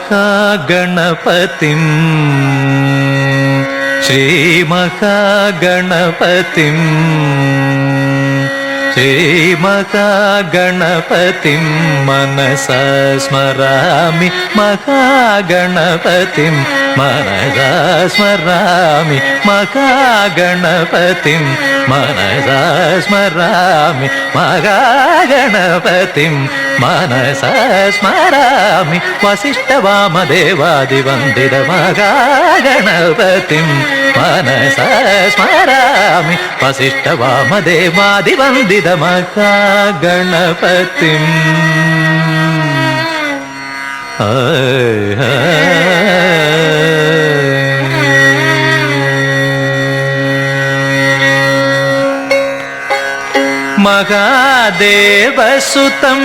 महागणपतिं श्रीमहागणपतिं श्रीमहागणपतिं मनसा स्मरामि महागणपतिं मनसा स्मरामि महागणपतिं मनसा स्मरामि महागणपतिं मनसा स्मरामि वसिष्ठवामदेवादिवन्दित महागणपतिं मनसा स्मरामि वसिष्ठवामदेवादिवन्दित महागणपतिं महादेवसुतं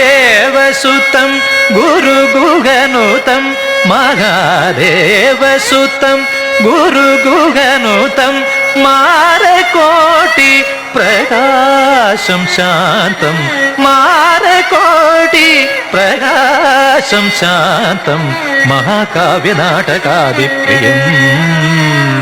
महादेवसुतं गुरुगुहनुतं महादेवसुतं गुरुगुहनुतं मारकोटि प्रकाशं शान्तं मारकोटि प्रकाशं शान्तं महाकाव्यनाटकादिप्रियम्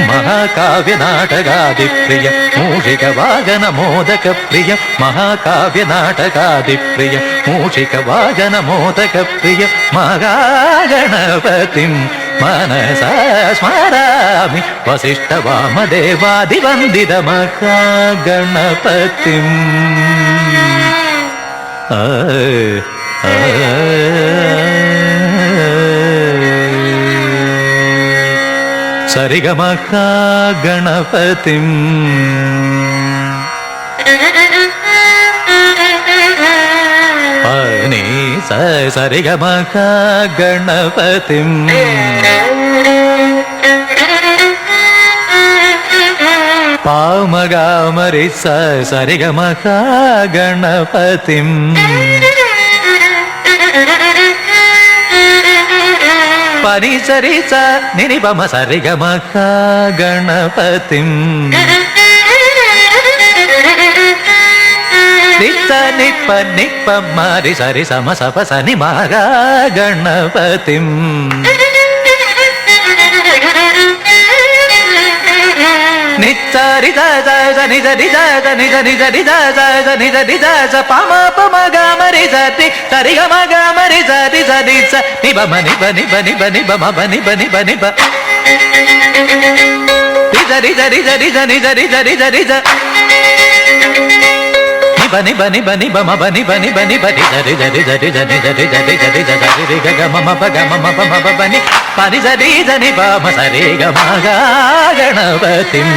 महाकाव्यनाटकादिप्रिय मूषिकवागनमोदकप्रिय महाकाव्यनाटकादिप्रिय मूषिकवागनमोदकप्रिय महागणपतिं मनसा स्मरामि वसिष्ठवामदेवादिवन्दित महागणपतिं सरिगमहागणपतिं पनी सरिगमहागणपतिं पामगामरि सरिगमहागणपतिं पनी सरि स निनिपम सरिगमहागणपतिं नित्त निप्प निप्प मारि सरि सम सप सनि महागणपतिं नित्तरि द नि द नि द नि द नि द नि द नि द नि द पम पम गामरि सति सरि ग म गामरि सति सरि स नि ब म नि ब नि ब नि ब नि ब म ब नि ब नि ब नि ब नि द नि द नि द नि द नि द नि द नि द नि द बनि बनि बनि बम बनि बनि बनि बनि जरि जरि जरि जरि जरि जरि जरि जरि ग म म प ग म म प म प बनि पानि जरि जनि प म सरि ग म गणपतिं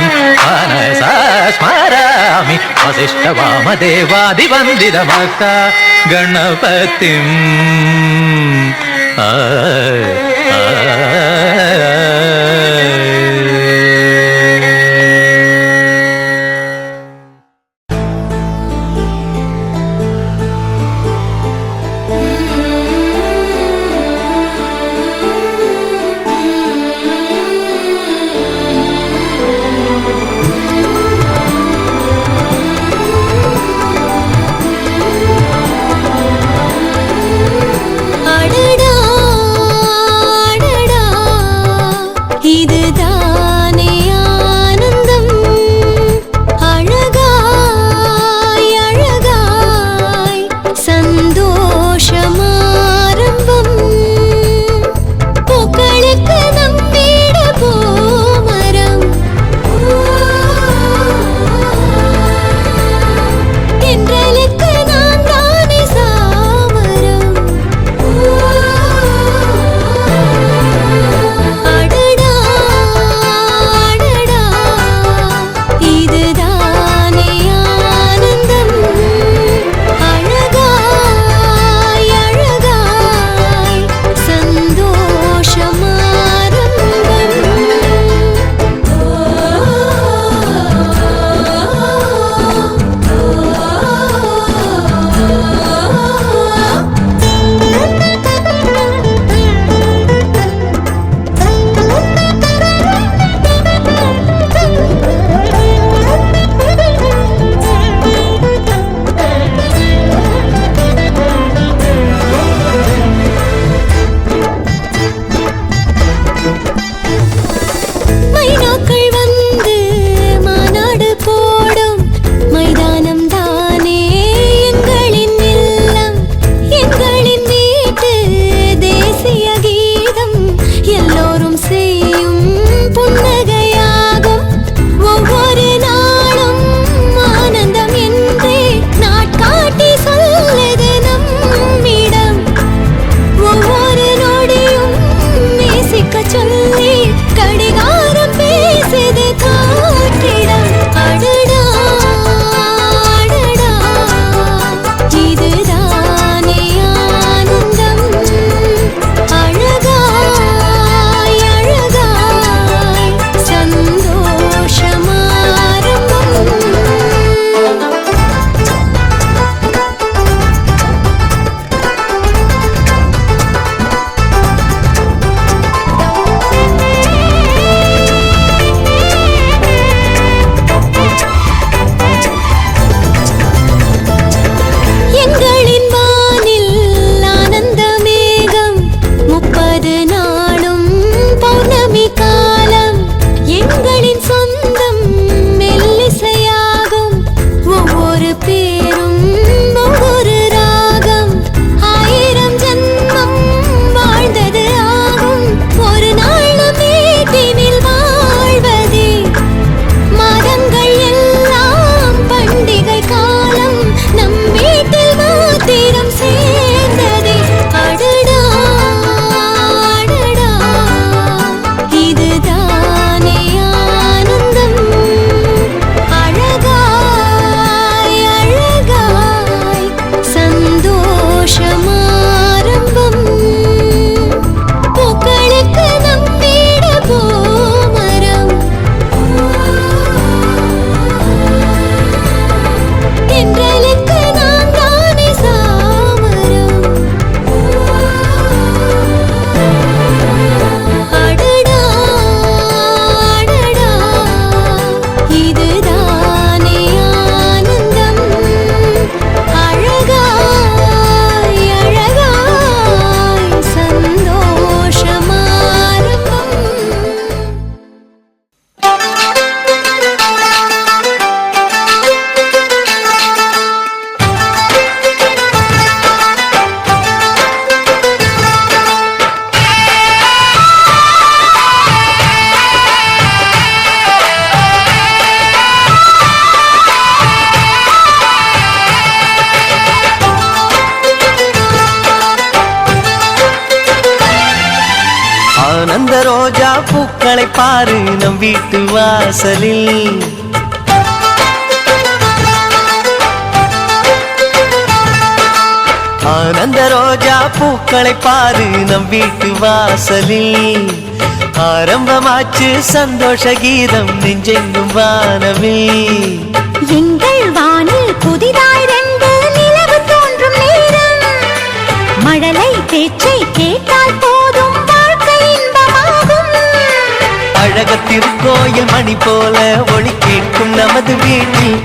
मनसा स्मरामि वसिष्ठवामदेवादिवन्दित महागणपतिं அடடா ரோஜா பூக்களை பாரு நம் வீட்டு வாசலில். ஆனந்த ரோஜா பூக்களை பாரு நம் வீட்டு வாசலில். ஆரம்பமாச்சு சந்தோஷ கீதம் நெஞ்செங்கும் வானவில். எங்கள் வானில் புதிதாய் ரெண்டு நிலவு தோன்றும் நேரம். மழலை பேச்சை கேட்டால் போதும் வாழ்க்கை இன்பமாகும். அழக திருக்கோயில் மணி போல ஒளி கேட்கும் நமது வீட்டில்.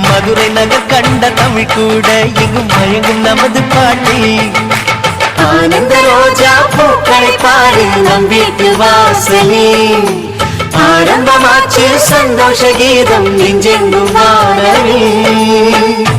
மதுரை நகர் கண்ட தமிழ் கூட எங்கும் மயங்கும் நமது பாட்டில். ஆனந்த ரோஜா பூக்களை பாரு நம் வீட்டு வாசலில். ஆரம்பமாச்சு சந்தோஷ கீதம் நெஞ்செங்கும் வானவில்.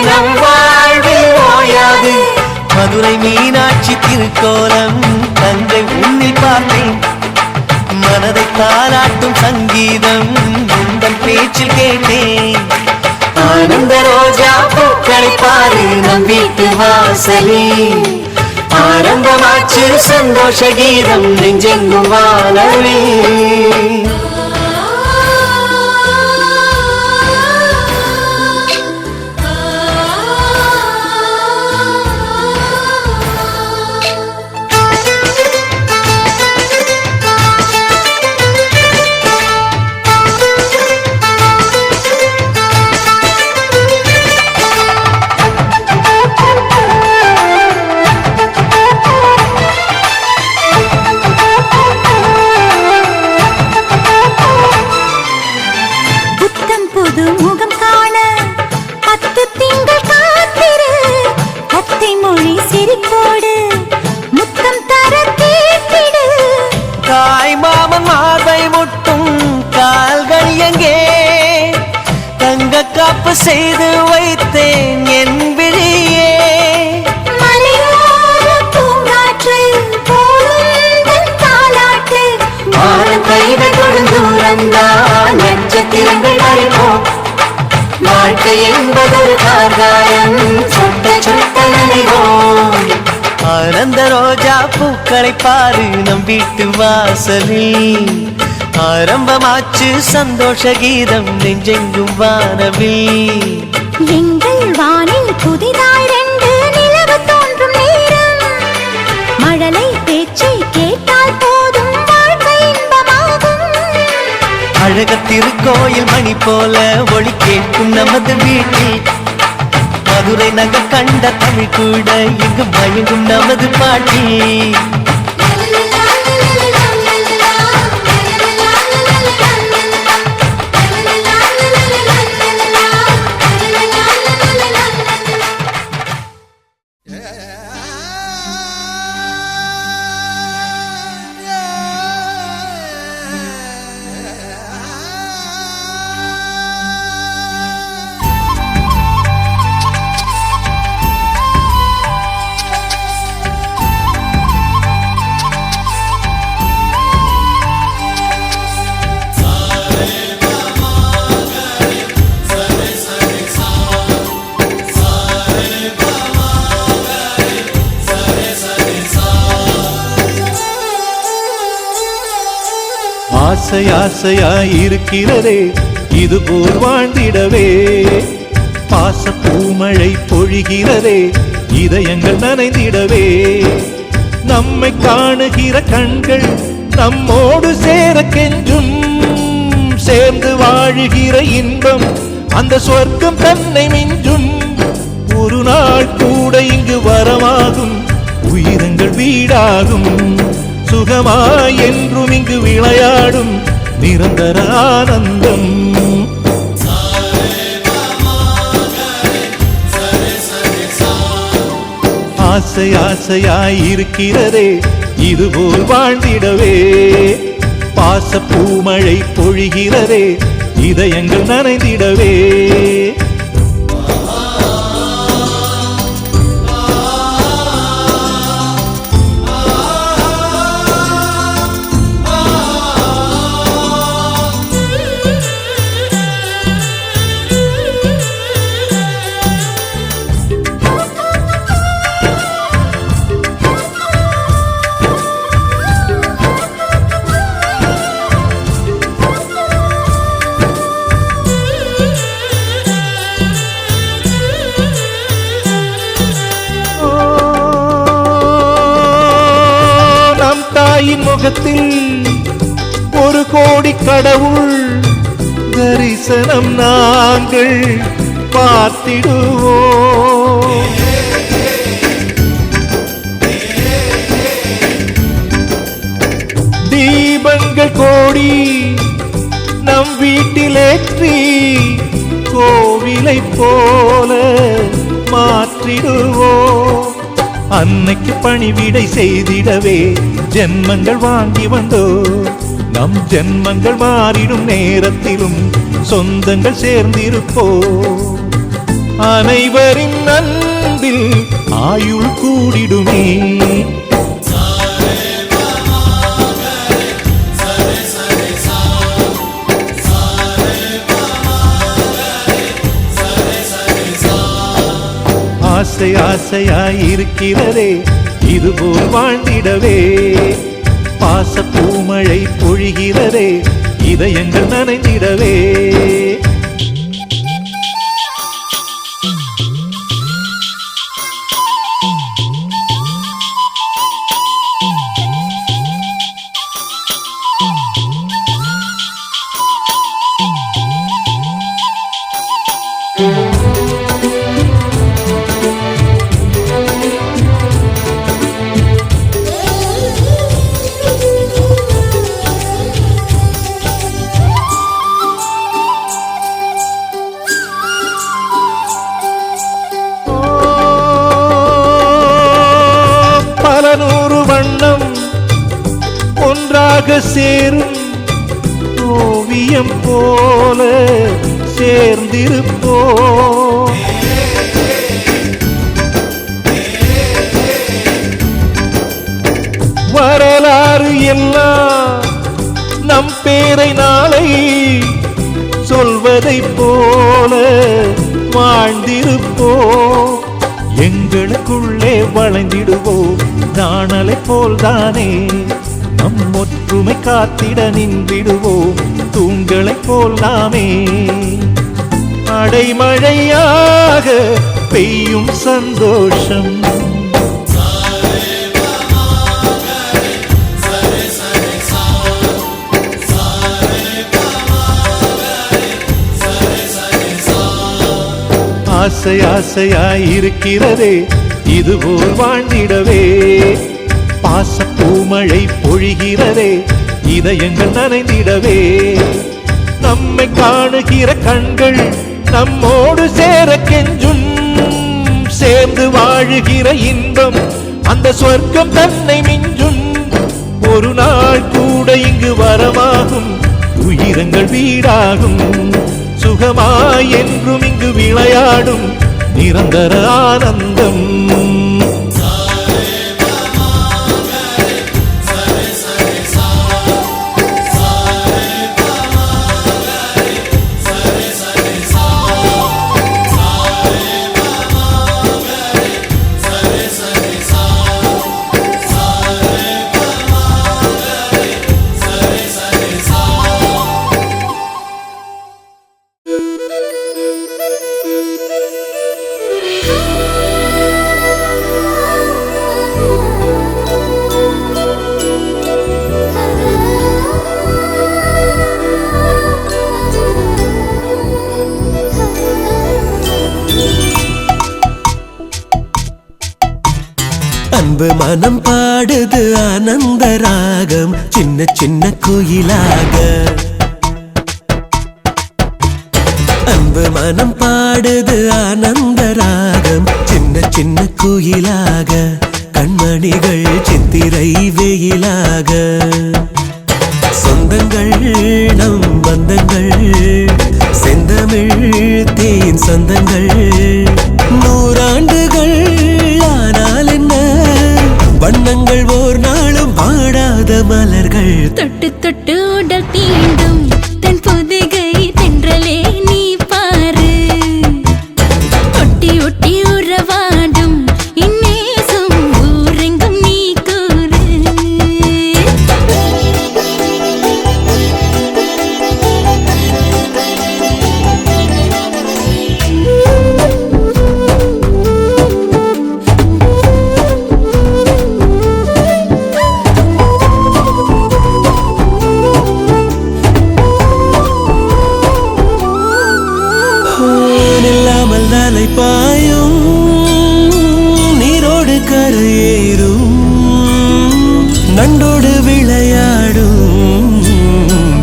நம் வாழ்வில் ஓயாது. மதுரை மீனாட்சி திருக்கோலம் தங்கை உன்னில் பார்த்தேன். மனதை தாளாட்டும் சங்கீதம் உந்தன் பேச்சில் கேட்டேன். ஆனந்த ரோஜா பூக்களை பாரு நம் வீட்டு வாசலில். ஆரம்பமாச்சு சந்தோஷ கீதம் நெஞ்செங்கும் வானவில். தாய் மாமன் மார்பை முட்டும் கால்கள் எங்கே? தங்க காப்பு செய்து வைத்தேன் என் விழியே. கைகள் கொடுந்தூரந்தான் நட்சத்திரங்கள் அறிவோம். வாழ்க்கை என்பதொரு கார்காயம் சொட்ட சொட்ட நினைவோம். ஆனந்த ரோஜா பூக்களை பாரு நம் வீட்டு வாசலில். ஆரம்பமாச்சு சந்தோஷ கீதம் நெஞ்செங்கும் வானவில். எங்கள் வானில் புதிதாய் ரெண்டு நிலவு தோன்றும் நேரம். மழலை பேச்சை கேட்டால் போதும் வாழ்க்கை இன்பமாகும். அழக திருக்கோயில் மணி போல ஒளி கேட்கும் நமது வீட்டில். மதுரை நகர் கண்ட தமிழ் கூட இங்கு மயங்கும் நமது பாட்டில். ஆசை ஆசையாயிருக்கிறதே இது போல் வாழ்ந்திடவே. பாச பூமழை பொழிகிறதே இதயங்கள் நனைந்திடவே. நம்மை காணுகிற கண்கள் நம்மோடு சேர கெஞ்சும். சேர்ந்து வாழுகிற இன்பம் அந்த சொர்க்கம் தன்னை மிஞ்சும். ஒரு நாள் கூட இங்கு வரமாகும் உயிரங்கள் வீடாகும் சுகமாய் என்றும் இங்கு விளையாடும் நிரந்தர ஆனந்தம் ஆசை ஆசையாய் இருக்கிறதே இதுபோல் வாழ்ந்திடவே பாச பூமழை பொழிகிறதே இதயங்கள் நனைந்திடவே முகத்தில் ஒரு கோடி கடவுள் தரிசனம் நாங்கள் பார்த்திடுவோம் தீபங்கள் கோடி நம் வீட்டிலேற்றி கோவிலை போல மாற்றிடுவோம் அன்னைக்கு பணிவிடை செய்திடவே ஜென்மங்கள் வாங்கி வந்தோ நம் ஜென்மங்கள் மாறிடும் நேரத்திலும் சொந்தங்கள் சேர்ந்திருப்போ அனைவரின் அன்பில் ஆயுள் கூடிடுமே ஆசை ஆசையாய் இருக்கிறதே இதுபோல் வாழ்ந்திடவே பாச பூமழை பொழிகிறதே இதயங்கள் நனைந்திடவே சேரும் ஓவியம் போல சேர்ந்திருப்போ வரலாறு எல்லாம் நம் பேரை நாளை சொல்வதை போல வாழ்ந்திருப்போ எங்களுக்குள்ளே வளைந்திடுவோம் நாணலை போல்தானே நம் ஒற்றுமை காத்திட நின்றிடுவோம் தூண்களை போல் நாமே அடைமழையாக பெய்யும் சந்தோஷம் ஆசை ஆசையாய் இருக்கிறதே இதுபோல் வாழ்ந்திடவே பாச பூமழை பொழிகிறதே இதயங்கள் நனைந்திடவே நம்மை காணுகிற கண்கள் நம்மோடு சேர கெஞ்சும் சேர்ந்து வாழுகிற இன்பம் அந்த சொர்க்கம் தன்னை மிஞ்சும் ஒரு நாள் கூட இங்கு வரமாகும் உயிரங்கள் வீடாகும் சுகமாய் என்றும் இங்கு விளையாடும் நிரந்தர ஆனந்தம் அன்பு மனம் பாடுது ஆனந்த ராகம் சின்ன சின்ன குயிலாக அன்பு மனம் பாடுது ஆனந்த ராகம் சின்ன சின்ன குயிலாக கண்மணிகள் சித்திரை வெயிலாக சொந்தங்கள் நம் பந்தங்கள் செந்தமிழ் தேன் சொந்தங்கள் நூறாண்டுகள் ஆனால் என்ன வண்ணங்கள் ஓர் நாளும் பாடாத மலர்கள் தொட்டு தொட்டு உடல் தீண்டும் தன் புதுகை தென்றலே நீ பாரு ஒட்டி ஒட்டி உறவாடும் இந்நேசம் ஊரெங்கும் நீ கூறு இல்லாமல் நாளை பாயும் நீரோடு கரையேறும் நண்டோடு விளையாடும்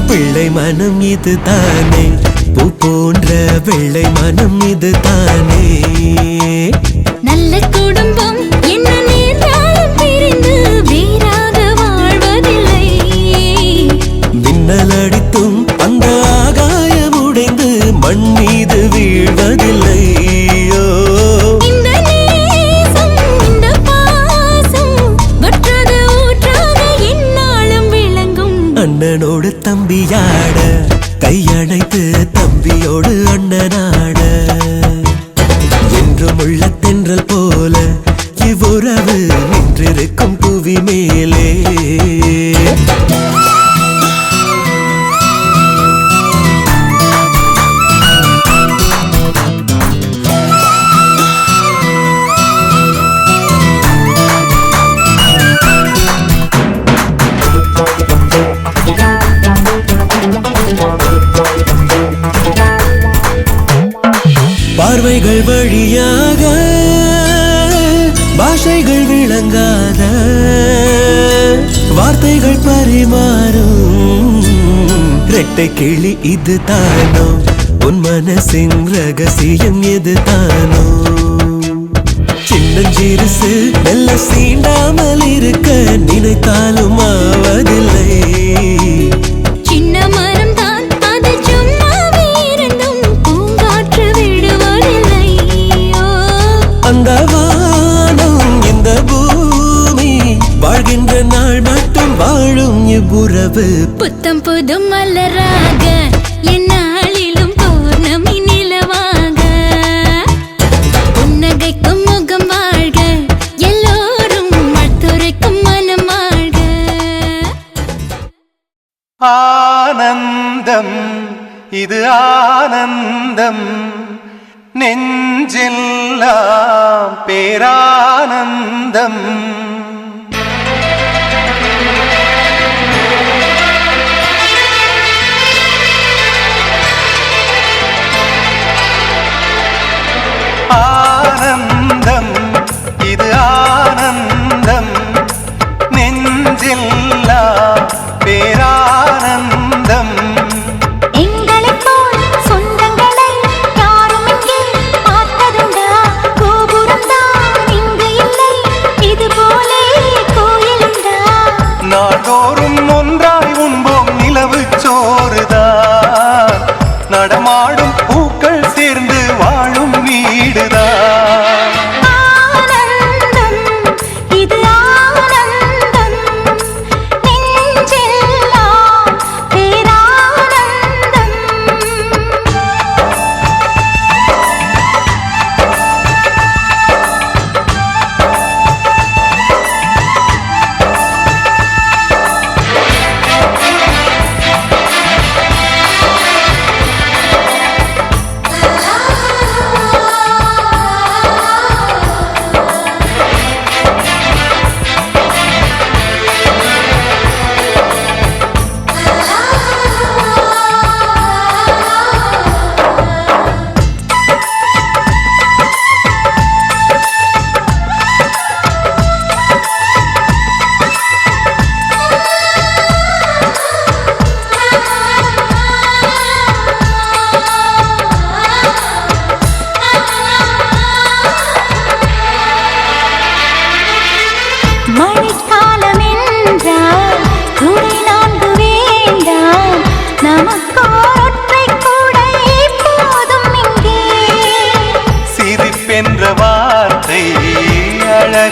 பிள்ளை மனம் இது தானே பூ போன்ற வெள்ளை மனம் இது தானே நல்ல குடும்பம் என்ன நேர்ந்தாலும் பிரிந்து வேறாக வாழ்வதில்லை மின்னல் அடித்தும் அந்த ஆகாயம் உடைந்து மண் மீது வீழ்வதில்லை இந்த நேசம் இந்த பாசம் வற்றாத ஊற்றாக எந்நாளும் விளங்கும் அண்ணனோடு தம்பியாட கையணைத்து தம்பியோடு அண்ணனாட என்றும் உள்ள தென்றல் போல இவ்வுறவு நின்றிருக்கும் புவி மேலே பார்வைகள் வழியாக பாஷைகள் விளங்காத வார்த்தைகள் பரிமாறும் ரெட்டை கிளி இது தானோ உன் மனசின் ரகசியம் எது தானோ சின்னஞ்சிறுசு மெல்ல சீண்டாமல் இருக்க நினைத்தாலும் ஆவதில்லை சின்ன மரம் தான் அது சும்மாவே இருந்தும் பூங்காற்று விடுவதில்லை அந்த வானம் இந்த பூமி வாழ்கின்ற நாள் மட்டும் வாழும் இவ்வுறவு புத்தம் புது மலராக எந்நாளிலும் பௌர்ணமி நிலவாக புன்னகைக்கும் முகம் வாழ்க எல்லோரும் மத்துரைக்கும் மனம் வாழ்க ஆனந்தம் இது ஆனந்தம் நெஞ்செல்லாம் பேரானந்தம் ஆனந்தம் இது ஆனந்தம் நெஞ்செல்லாம் பேரானந்தம் எங்களைப் போல் சொந்தங்களை யாரும் இங்கே பார்த்ததுண்டா கோபுரம்தான் இங்கு இல்லை இது போலே கோயிலுண்டா நாள்தோறும் ஒன்றாய் உண்போம் நிலவு சோறுதான் நடமாடும் பூக்கள் சேர்ந்து வாழும் வீடுதான் ஆனந்தம் இது ஆனந்தம் நெஞ்செல்லாம் பேரானந்தம்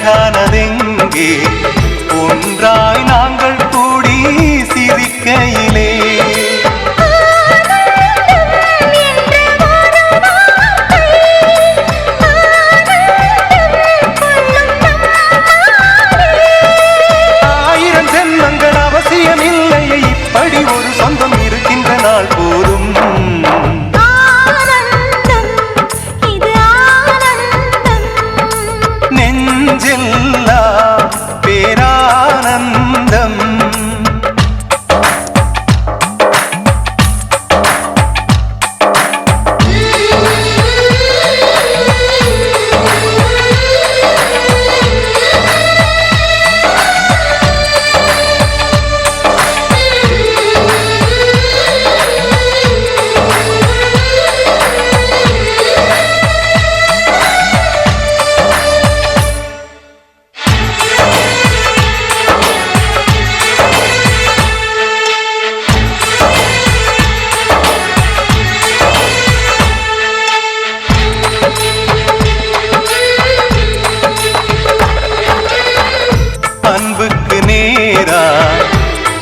அழகானதெங்கே ஒன்றாய் நாங்கள் கூடி சிரிக்கையிலே ஆயிரம் ஜென்மங்கள் அவசியமில்லையே இப்படி ஒரு சொந்தம் இருக்கின்ற நாள் போதும் நெஞ்செல்லாம் பேரானந்தம் அன்புக்கு நேரா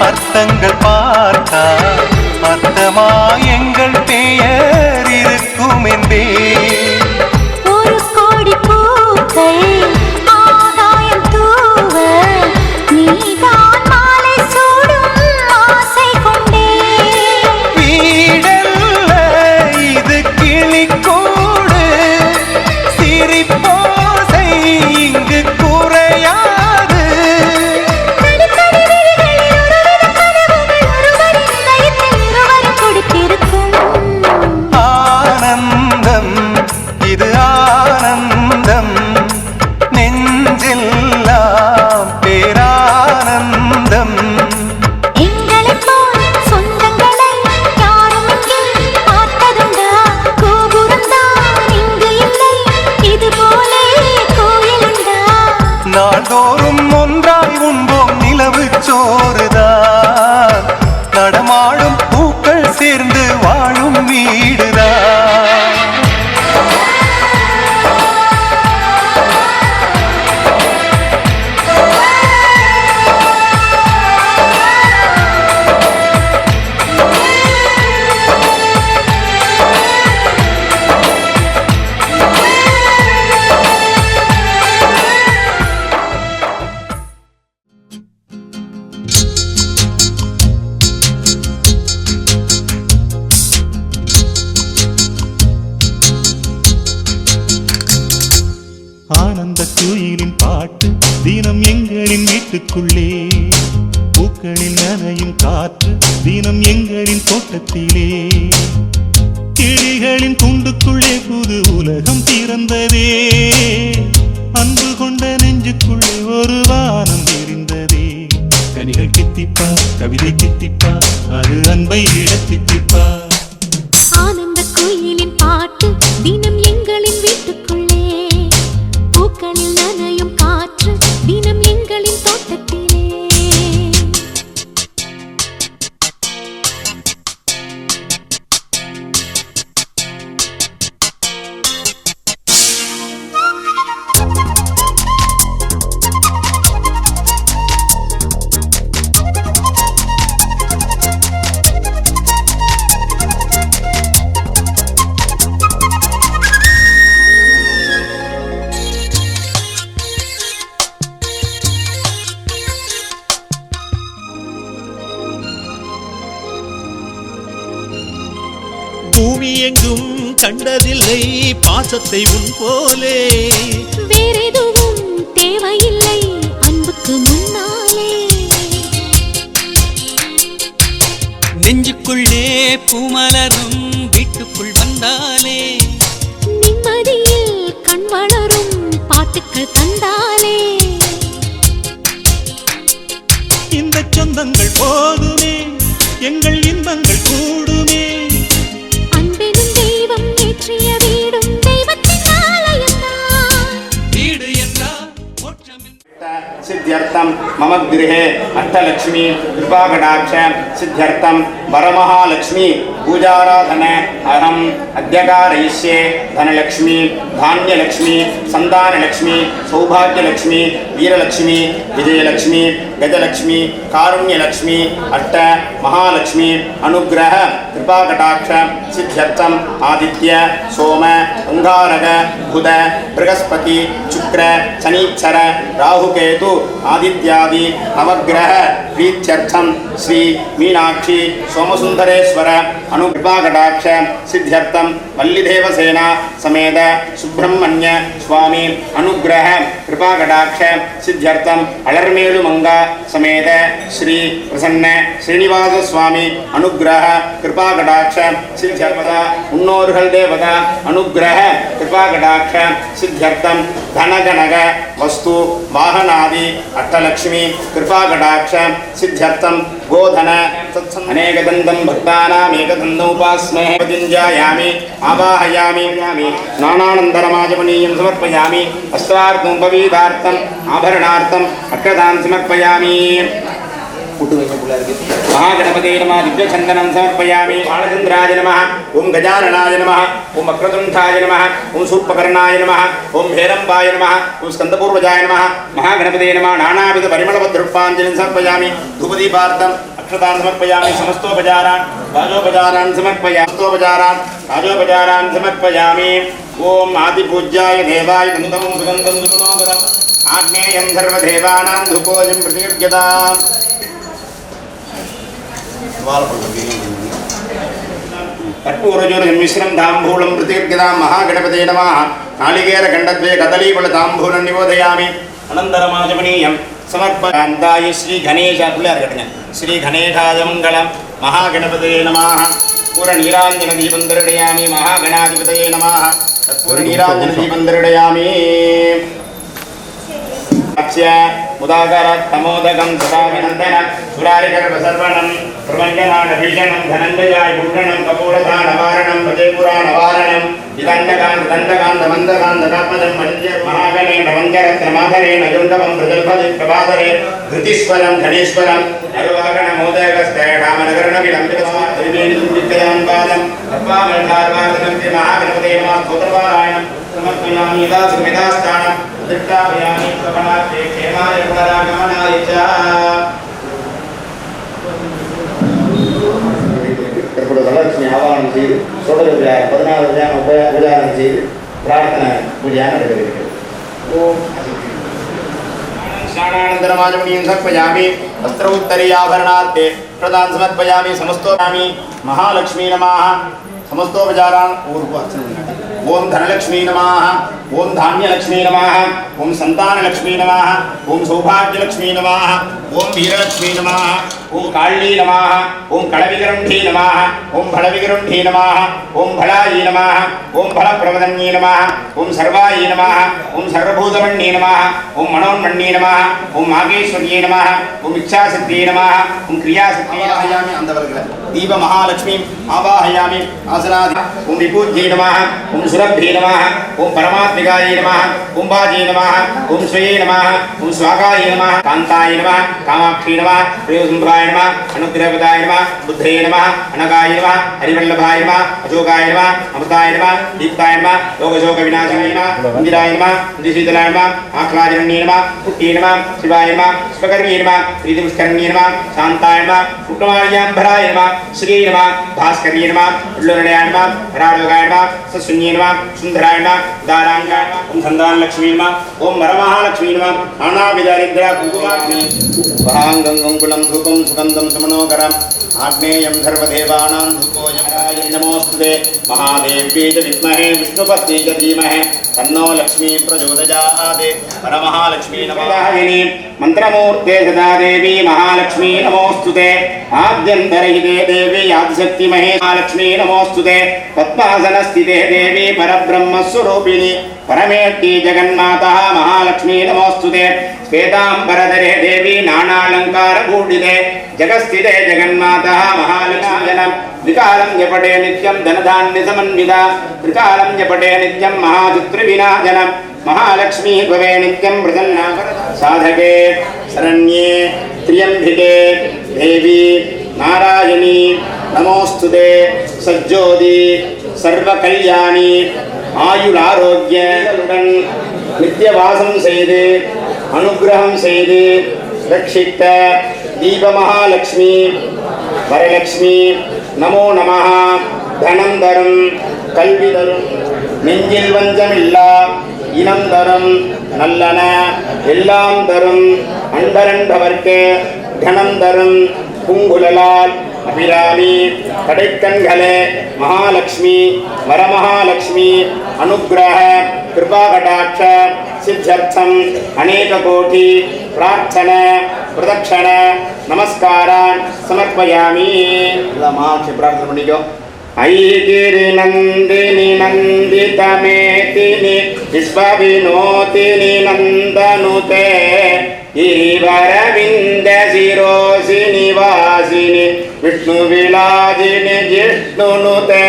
அர்த்தங்கள் பார்த்தா அர்த்தமா எங்கள் பெயர் இருக்கும் என்றே ஒரு கோடி பூக்கள் ஆகாயம் தூவ நீதான் மாலை சூடும் ஆசை கொண்டே வீடல்ல இது கிளிக்கூடு சிரிப்போசை இங்கு குறையாது ஆனந்தம் இது ஆனந்தம் நெஞ்செல்லாம் பேரானந்தம் எங்களைப் போல் சொந்தங்களை யாரும் இங்கே பார்த்ததுண்டா? கோபுரம்தான் இங்கு இல்லை, இது போலே கோயிலுண்டா? நாள்தோறும் ஒன்றாய் உண்போம் நிலவு சோறுதான் நடமாடும் பூக்கள் சேர்ந்து வாழும் வீடுதான் ஆனந்த குயிலின் பாட்டு தினம் எங்களின் வீட்டுக்குள்ளே பூக்களில் நனையும் காற்று தினம் எங்களின் தோட்டத்திலே கிளிகளின் கூண்டுக்குள்ளே புது உலகம் பிறந்ததே அன்பு கொண்ட நெஞ்சுக்குள்ளே ஒரு வானம் தெரிந்ததே கனிகள் கித்திப்பா கவிதை கித்திப்பா அது அன்பை இடத்தித்திப்பா ஆனந்த குயிலின் பாட்டு தினம் எங்களின் வீட்டுக்குள்ளே பூக்களில் நனையும் காற்று தினம் எங்களின் தோட்டத்திலே பூமி எங்கும் கண்டதில்லை பாசத்தை உன் போலே வேறெதுவும் தேவையில்லை அன்புக்கு முன்னாலே நெஞ்சுக்குள்ளே பூமலரும் வீட்டுக்குள் வந்தாலே நிம்மதியில் கண் வளரும் பாட்டுக்கள் தந்தாலே இந்த சொந்தங்கள் போதுமே எங்கள் இன்பங்கள் கூடுமே அன்பெனும் தெய்வம் ஏற்றிய வீடும் தெய்வத்தின் ஆலயம்தான் வீடு என்றால் மோட்சம் सिद्ध्यर्थम मम गृहे अष्टलक्ष्मी कृपाकटाक्ष सिद्ध्यर्थम वरमहालक्ष्मी पूजाराधन अहम अद्य कारयिष्ये धनलक्ष्मी धान्यलक्ष्मी संतानलक्ष्मी सौभाग्यलक्ष्मी वीरलक्ष्मी विजयलक्ष्मी गजलक्ष्मी कारुण्यलक्ष्मी अष्ट महालक्ष्मी अनुग्रह कृपाकटाक्ष सिद्ध्यर्थम आदित्य सोम अंगारक बुध बृहस्पति शुक्र शनीश्वर राहुकेतु आदित्यादि नवग्रह प्रीत्यर्थम श्री मीनाक्षी सोमसुंदरेश्वर अनुकृपाकटाक्ष सिद्ध्यर्थम वल्लीदेवसेना समेत सुब्रह्मण्य स्वामी अनुग्रह कृपाकटाक्ष सिद्ध्यर्थम अलर्मेलुमंगा समेत श्री प्रसन्न श्रीनिवास स्वामी अनुग्रह कृपाकटाक्ष सिद्ध्यर्थम मुन्नोर्गल देवता अनुग्रह कृपाकटाक्ष सिद्ध्यर्थम धनगणक वस्तु वाहनादि अष्टलक्ष्मी कृपाकटाक्ष सिद्ध्यर्थम गोधन अनेकदन्तं भक्तानाम् एकदन्तमुपास्महे प्रतिञ्जायामि आवाहयामि स्नानानन्तरमाचमनीयं समर्पयामि अस्त्रार्थं पवीतार्थम् आभरणार्थम् अक्षतान् समर्पयामि महागणपते नमः दिव्यचन्दनं समर्पयामि बालचन्द्राय नमः ओं गजाननाय नमः ओं वक्रतुण्डाय नमः ओं शूर्पकर्णाय नमः ओं भैरम्बाय नमः ओं स्कन्दपूर्वजाय नमः महागणपते नमः नानाविध परिमलपद्रुपाञ्जलिं समर्पयामि धूपदीपार्थम् अक्षतान् समर्पयामि समस्तोपचारान् राजोपचारान् समर्पयामि ओं आदिपूज्याय देवाय नमः सुगन्धं सुमनोहरम् आग्नेयं सर्वदेवानां धूपोऽयं प्रतिगृह्यताम् कर्पूरजोर्मिश्रं ताम्बूलं प्रतिगृह्यतां महागणपते नमः नालिकेरखण्डद्वये कदलीफलताम्बूलं निवेदयामि अनन्तरमाचमनीयं समर्पयामि श्री गणेश श्री गणेशाय मङ्गलं महागणपते नमः पूर्णनीराञ्जनदीपं दर्शयामि महागणाधिपतये नमः पूर्णनीराञ्जनदीपं दर्शयामि मुदाकर तमोदकं सदानन्दन सुरारिकर्पसर्वणं प्रपञ्चनाडभीषणं धनञ्जयाय भूषणं कपूरधानवारणं भजेपुराणवारणं विदण्डकान्तमन्दकान्तमन्दकान्तकात्मजं महागणेन वञ्जरत्नमाधरेण युण्डवं प्रजल्पति प्रभाधरे धृतीश्वरं धनेश्वरं अरुवागणमोदकस्ते रामनगरनविलम्बितस्वात्रिवेणिदुर्विद्यान्पादं तत्त्वामलधारवादनं महागणपते नमः स्तोत्रपारायणं समर्पयामि यदा सुमितास्थानं प्रतिष्ठापयामि प्रपणार्थे क्षेमाय पुनरागमनाय च தனலட்சுமி ஆவாகனம் செய்து சோதர உபச்சாரம் 16 உபச்சாரம் செய்து பிரார்த்தனை பூஜையாக நடைபெறுகிறது. ஓம் स्नानानन्तरमाचमनीयं समर्पयामि वस्त्रोत्तरीयाभरणार्थे प्रदान समर्पयामि समस्तोपयामि महालक्ष्मी नमः समस्तोपचारान् ओं धनलक्ष्मी नमः ओं धान्यलक्ष्मी नमः ओं संतानलक्ष्मी नमः ओं सौभाग्यलक्ष्मी नमः ओं वीरलक्ष्मी नमः ओं काली नमः ओं कलविगरुण्ठी नमः ओं भलविगरुण्ठी नमः ओं भलायी नमः ओं भलप्रवदन्ये नमः ओं सर्वायै नमः ओं सर्वभूतमण्ये नमः ओं मनोन्मण्ये नमः ओं मागेश्वर्ये नमः ओं इच्छाशक्तिये नमः ओं क्रियाशक्तिये नमः अंधवर्गल दीप महालक्ष्मी आवाहयामि आसनादि ओं विपूज्ये नमः ओं सुरभ्ये नमः ओं परमात्मिकायै नमः ओं बाजे नमः ओं स्वये नमः ओं स्वागाय नमः कान्ताय नमः कामाक्षी नमः प्रियसुम्भराय नमः अनुग्रहपदाय नमः बुद्धये नमः अनगाय नमः हरिवल्लभाय नमः अशोकाय नमः अमृताय नमः दीप्ताय नमः लोकशोकविनाशिने नमः इंदिराय नमः इंदिशीतलाय नमः आह्लादरण्ये नमः पुट्ये नमः शिवाय नमः स्वकर्म्ये नमः प्रीतिपुष्करण्ये नमः शान्ताय नमः पुट्टमार्याम्भराय नमः श्री नमः भास्कर्ये नमः उल्लुरणाय नमः राडोगाय नमः सशून्ये नमः सुंदराय नमः दारांगाय नमः ओं संतानलक्ष्मी नमः ओं वरमहालक्ष्मी नमः नानाविधरिद्रा कुकुमाग्नि भांगं गंगुलं धूपं सुगन्धं सुमनोहरम् आग्नेयं सर्वदेवानां धूपोऽयं नमोस्तुते महादेव्यै च विद्महे विष्णुपत्न्यै च धीमहि तन्नो लक्ष्मी प्रचोदयात् परमहालक्ष्मी नमः मंत्रमूर्ते सदा देवी महालक्ष्मी नमोस्तुते आद्यन्तरहिते देवी आदिशक्ति महालक्ष्मी नमोस्तुते पद्मासनस्थिते देवी परब्रह्मस्वरूपिणी परमेष्टि जगन्माता महालक्ष्मी नमोस्तुते श्वेतांबरधरे देवी नानालंकारभूषिते जगस्थिते जगन्माता महालक्ष्मी त्रिकालं जपटे नित्यं धनधान्यसमन्विता त्रिकालं जपटे नित्यं महाचित्रविनाशनं महालक्ष्मी भवे नित्यं प्रसन्ना साधके शरण्ये त्र्यंबिके देवी நாராயணி நமோஸ்துதே சஜ்ஜோதி சர்வ கல்யாணி ஆயுள் ஆரோக்கியத்துடன் நித்திய வாசம் செய்து அனுகிரகம் செய்து ரட்சித்த தீபமகாலட்சுமி வரலட்சுமி நமோ நமஹ. தனம் தரும் கல்வி தரும் நெஞ்சில் வஞ்சமில்லா இனம் தரும் நல்லன எல்லாம் தரும் அன்பரன்பவர்க்கு கணம் தரும் பூங்குழலால் அபிராமி கடைக்கண்களே மகாலட்சுமி வரமகாலட்சுமி அனுகிரக கிருபாகடாட்ச சித்தர்த்தம் அநேக கோடி பிரார்த்தன பிரதட்சண நமஸ்காரான் சமர்ப்பயாமி. பிரார்த்தனை பண்ணிக்கோ. ஐகிரி நந்தினி நந்திதமேதினி விஸ்வவினோதினி நந்தனுதே गिरिवरविन्द शिरोसिनि वासिनि विष्णुविलासिनि जिष्णुनुते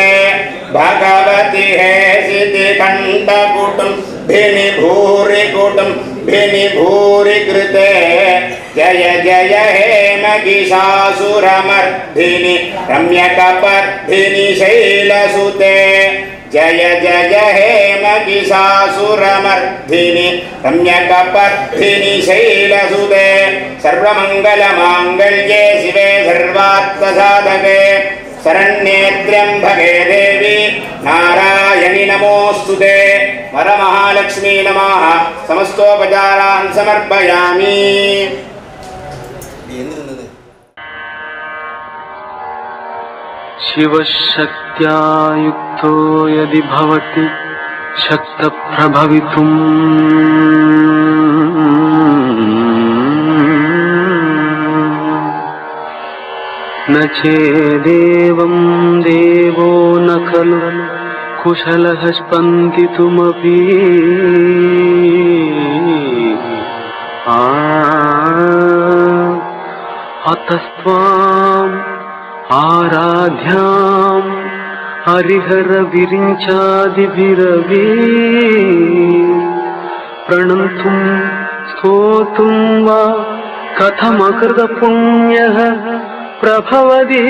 भगवति हे सिद्धिकण्ठकुटुम्बिनि भूरि भूरि कृते जय जय हे महिषासुरमर्दिनि रम्यकपर्दिनि शैलसुते जय जय हे महिषासुरमर्दिनि रम्यकपर्दिनि शैलसुते सर्वमङ्गलमाङ्गल्ये शिवे सर्वार्थसाधके शरण्ये त्र्यम्बके देवी नारायणि नमोस्तुते. वरमहालक्ष्मी नमः. समस्तोपचारान् समर्पयामि. शिवशक्त्या युक्तो यदि भवति शक्तप्रभवितुम् न चेदेवं देवो न खलु कुशलः स्पन्दितुमपि अतस्त्वाम् आराध्याम् हरिहर विरिञ्चादिभिरवि प्रणन्तुं स्तोतुं वा कथमकृत पुण्यः प्रभवति.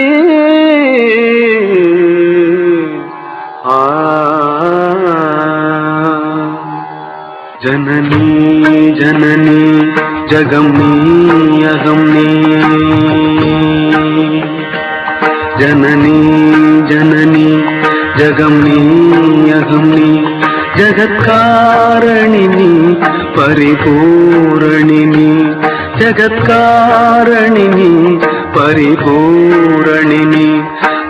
जननी जननी जगम्नी अगम्नी जननी जननी जगम्नी अगम्नी जगत्कारणिनी परिपूरणिनी जगत्कारणिनी परिपूरणिनी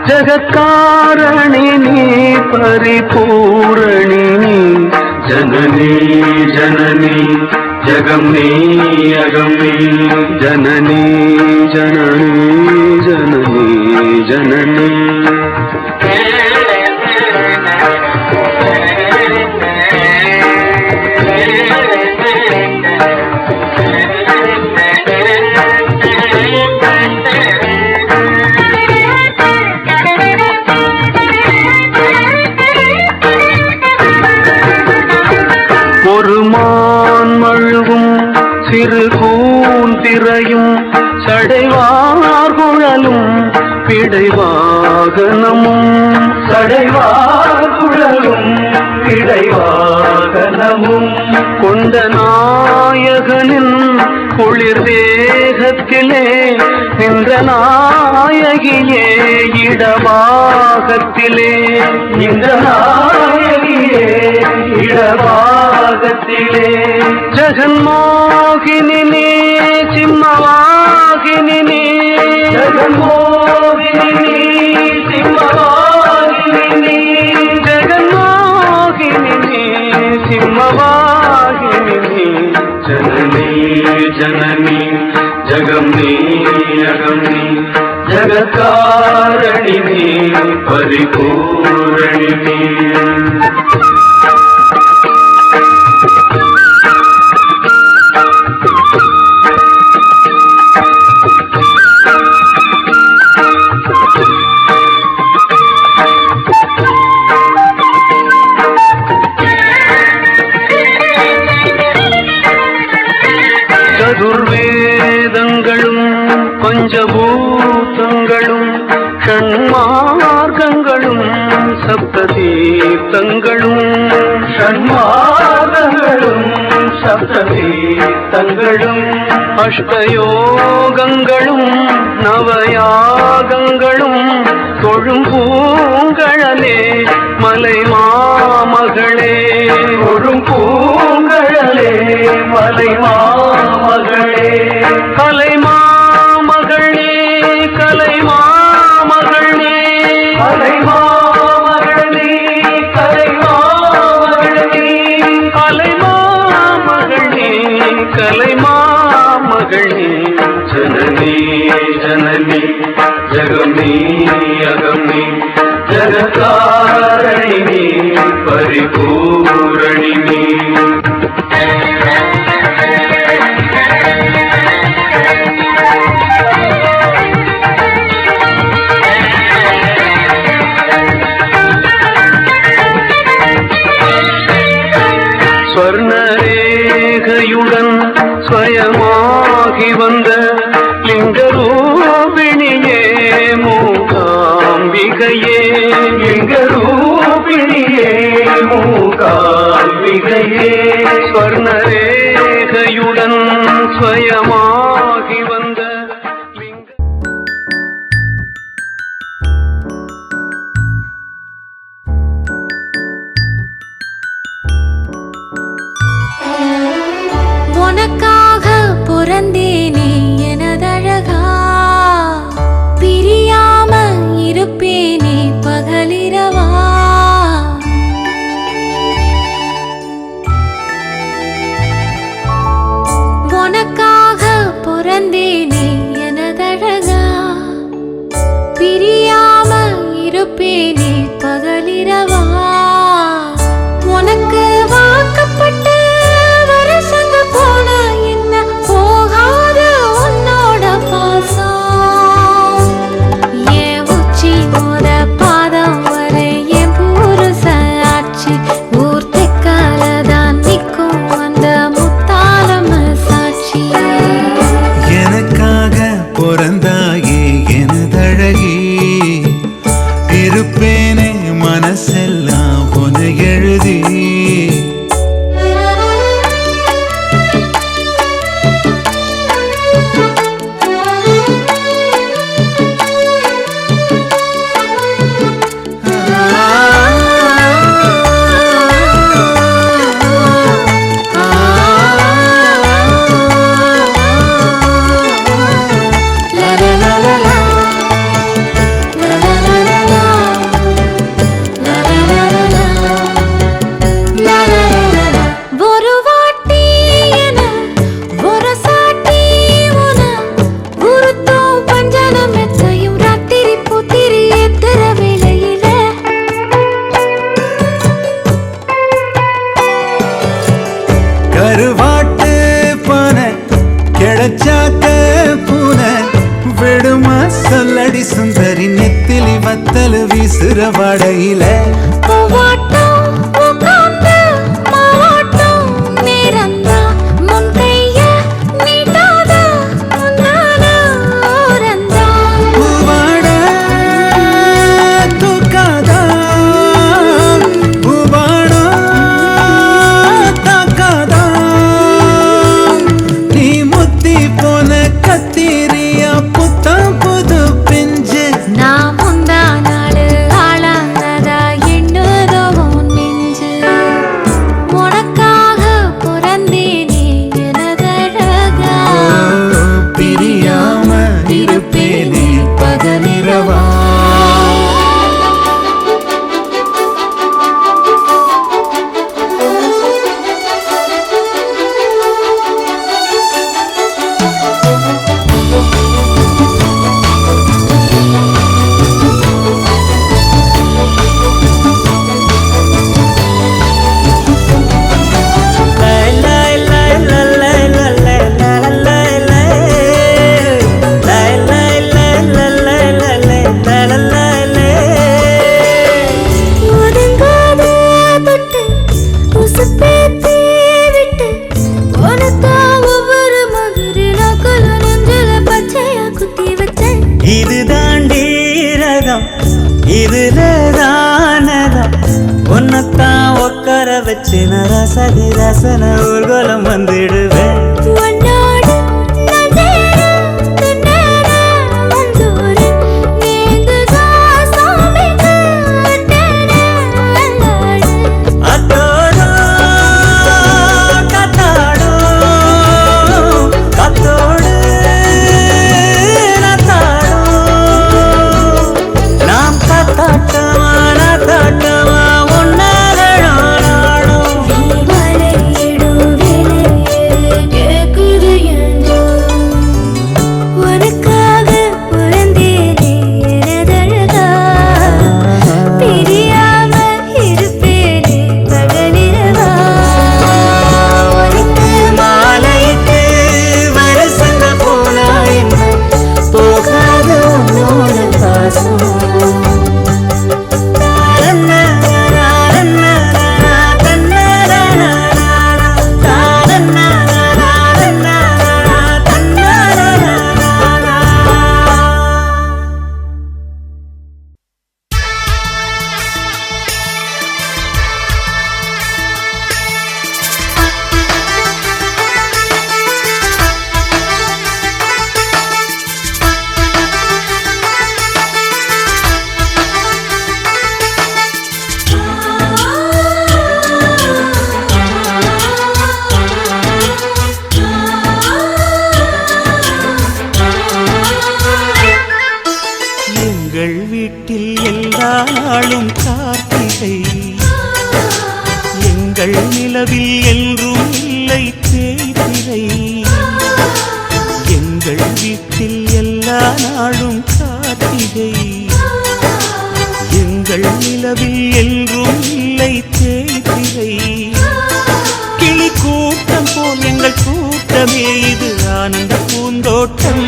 जगत्कारणिनी परिपूरणिनी जननी जननी जगम्नी अगम्नी जननी जननी जननी जननी. ஒருமான் மழுவும் சிறு கூந்திரையும் சடைவார்குழலும் பிடைவாகனமும் சடைவார்குழலும் பிடைவாகனமும் கொண்ட நாயகனின் குளிர் தேகத்திலே நின்ற நாயகியே இடபாகத்திலே நின்ற நாயகியே இடபாகத்திலே ஜெகன்மோகினி சிம்மவாகினி ஜெகன்மோகினி சிம்மவாகினி ஜெகன்மோகினி சிம்மவாகினி जननी जननी जगम्नी अगम्नी जगत्कारणिनी परिपूरणिनी. சதுர்வேதங்களும் பஞ்சபூதங்களும் வேதங்களும் ஷண்மாதங்களும் சப்தகீதங்களும் அஷ்டயோகங்களும் நவயாகங்களும் தொழும் பூங்கழலே மலை மாமகளே தொழும் பூங்கழலே மலை மாமகளே கலை மாமகளே கலை மாமகளே கலை மாமகளே கலை மாமகளே கலை மாமகளே கலை மாமகளே ஜனனி ஜனனி ஜகமே அகமே ஜகதாரணி பரிபூரணி ஸ்வர்ணரேகையுடன் ஸ்வயமாகி வந்த லிங்கரூபிணியே மூகாம்பிகையே லிங்கரூபிணியே மூகாம்பிகையே ஸ்வர்ணரேகையுடன் ஸ்வயமாகி வந்த உனக்காக பிறந்தேனே எனதழகா பிரியாம இருப்பேனே பகலிரவா உனக்காக பிறந்தேனே எனதழகா பிரியாம இருப்பேனே பகலிரவா உனக்கு வாக்கப்பட்ட போன என்ன போகாத உன்னோட பாசம் என் உச்சி மோத பாதம் வரை என் புருஷ ஆட்சி ஊர் தெக்காலதான் நிற்கும் அந்த முத்தாலம் சாட்சி எனக்காக பிறந்தாயே எனதழகி இருப்பேனே மனசெல்லாம் உன எழுதி கருவாட்டு போன கிடைச்சாக்க பூன விடுமா சொல்லடி சுந்தரி நெத்திலி வத்தல் வீசுற வடையில இதுல தானதா உன்னத்தான் உட்கார வச்சு ரசதி ரசன ஊர்கோலம் வந்துடுவேன் உன்னோடு நான் சேர துன்னேற வந்தூரு நீந்துதா சாமிக்கு அட்டேற அல்லாடு அத்தோடோ கத்தாடோ கத்தோடு நத்தாடோ நாம் கத்தாட்டமா நத்தாட்டமா நிலவில் என்றும் இல்லை தேய்பிறை எங்கள் வீட்டில் எல்லா நாளும் கார்த்திகை எங்கள் நிலவில் என்றும் இல்லை தேய்பிறை கிளி கூட்டம் போல் எங்கள் கூட்டமே இது ஆனந்த பூந்தோட்டம்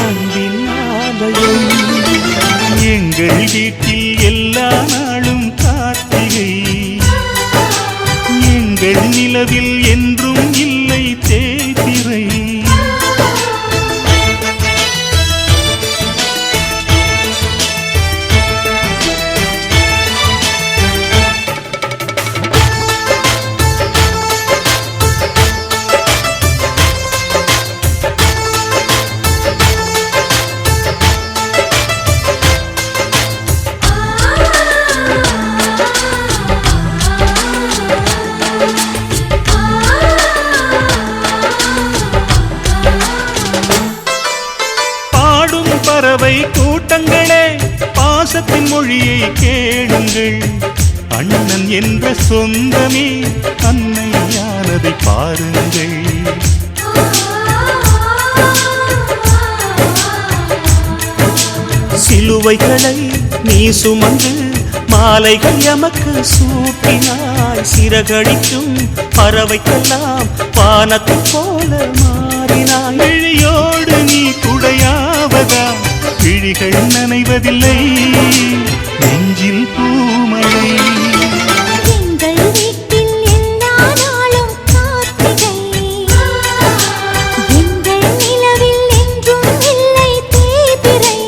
அன்பின் ஆலயம் எங்கள் வீட்டில் எல்லா நாளும் கார்த்திகை எங்கள் நிலவில் என்றும் இல்லை தேய்பிறை பறவை கூட்டங்களே பாசத்தின் மொழியை கேளுங்கள் அண்ணன் என்ற சொந்தமே அன்னையானதை பாருங்கள் சிலுவைகளை நீ சுமந்து மாலைகள் எமக்கு சூட்டினாய் சிறகடிக்கும் பறவைக்கெல்லாம் வானத்தை போல மாறினாய் விழியோடு நீ குடையாவதா விழிகள் நனைவதில்லை நெஞ்சில் பூமழை எங்கள் வீட்டில் எல்லா நாளும் கார்த்திகை எங்கள் நிலவில் என்றும் இல்லை தேய்பிறை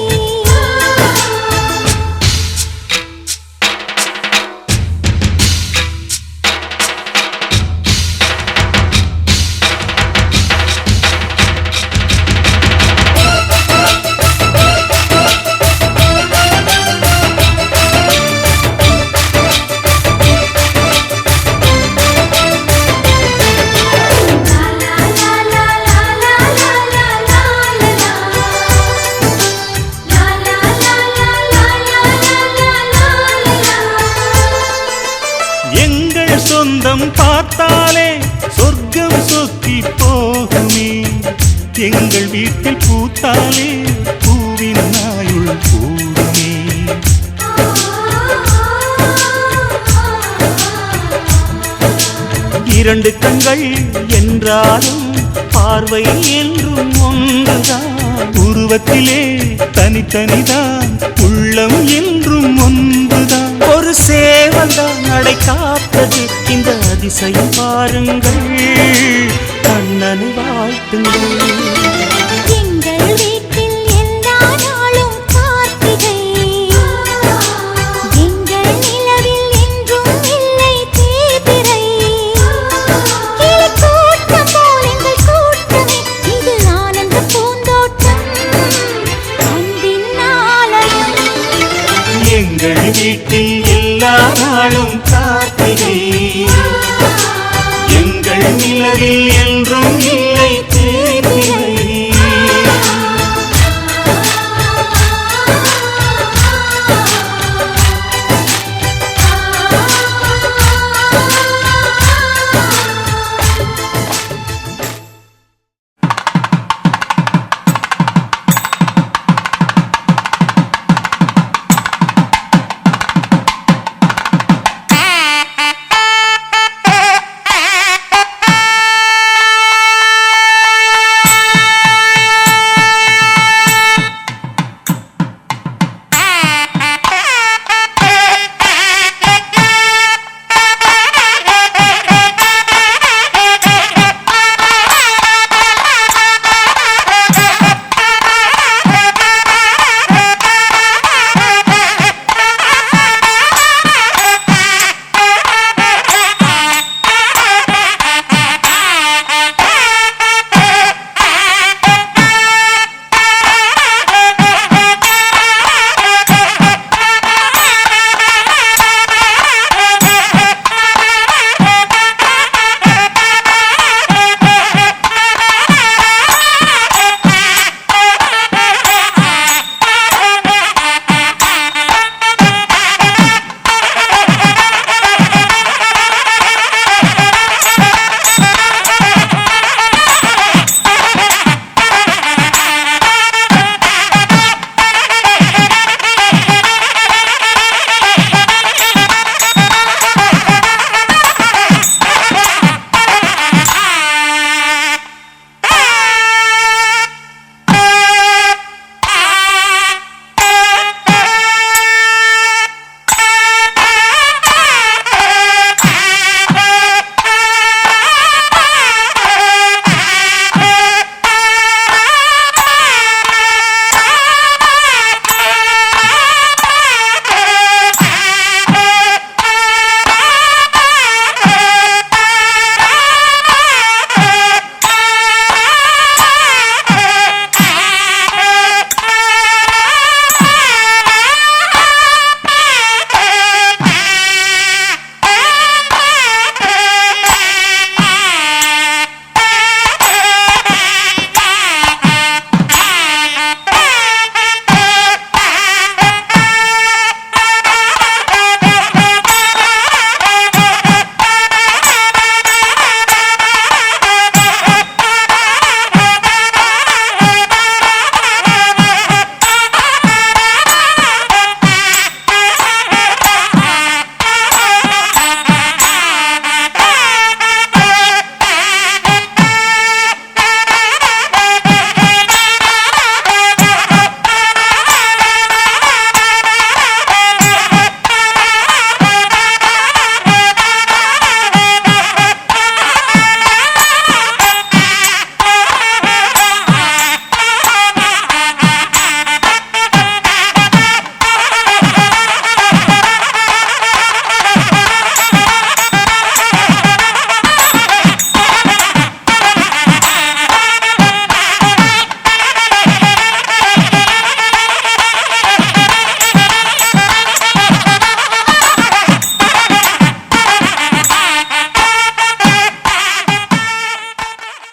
சொந்தம் பார்த்தாலே சொர்க்கம் சொத்தி போகுமே எங்கள் வீட்டில் பூத்தாலே பூவின் நாயுள் கூடுமே இரண்டு கண்கள் என்றாலும் பார்வை என்றும் ஒன்றுதான் உருவத்திலே தனித்தனிதான் உள்ளம் என்றும் ஒன்றுதான் ஒரு சேவல்தான் நடை காத்தது இந்த அதிசயம் பாருங்கள் கண்ணனை வாழ்த்துங்கள்